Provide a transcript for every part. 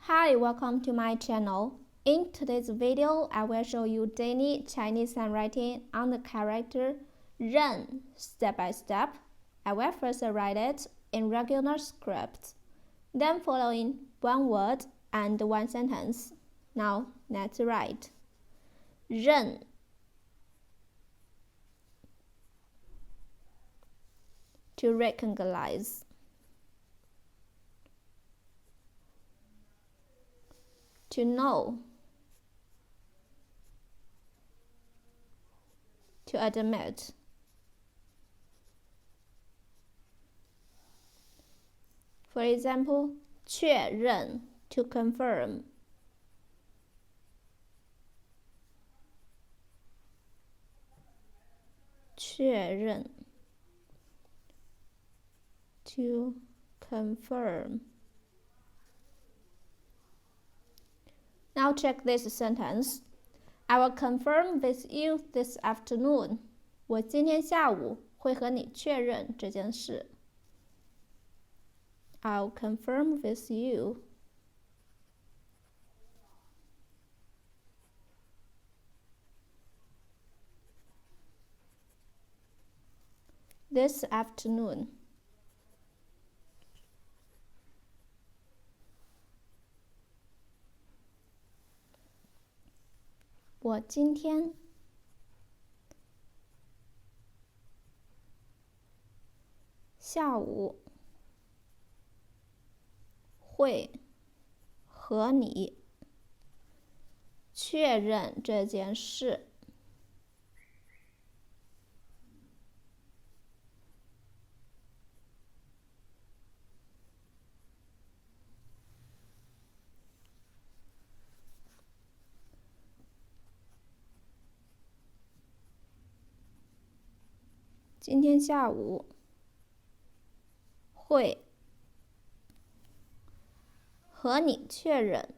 Hi, welcome to my channel. In today's video, I will show you daily Chinese handwriting on the character 认 step by step. I will first write it in regular script, then following one word and one sentence. Now, let's write. 认 to recognize. To know. To admit. For example, 确认 to confirm.确认 to confirm. Now check this sentence. I will confirm with you this afternoon. 我今天下午会和你确认这件事。I'll confirm with you. This afternoon. 我今天下午会和你确认这件事。今天下午会和你确认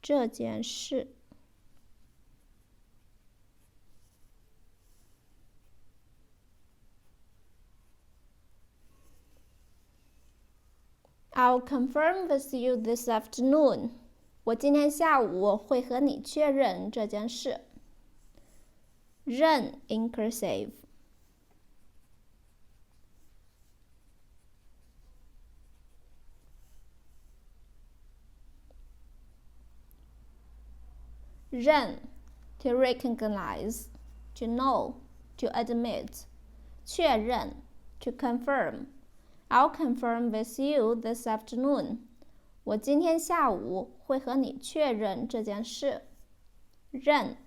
这件事。I'll confirm with you this afternoon. 我今天下午会和你确认这件事。认 in cursive. 认 to recognize, to know, to admit. 确认 to confirm. I'll confirm with you this afternoon. 我今天下午会和你确认这件事。认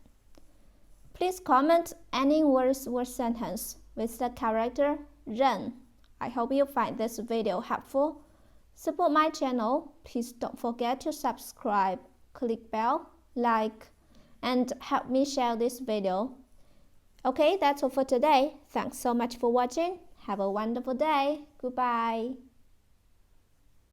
Please comment any words or sentence with the character 认. I hope you find this video helpful. Support my channel. Please don't forget to subscribe, click bell, like, and help me share this video. Okay, that's all for today. Thanks so much for watching. Have a wonderful day. Goodbye.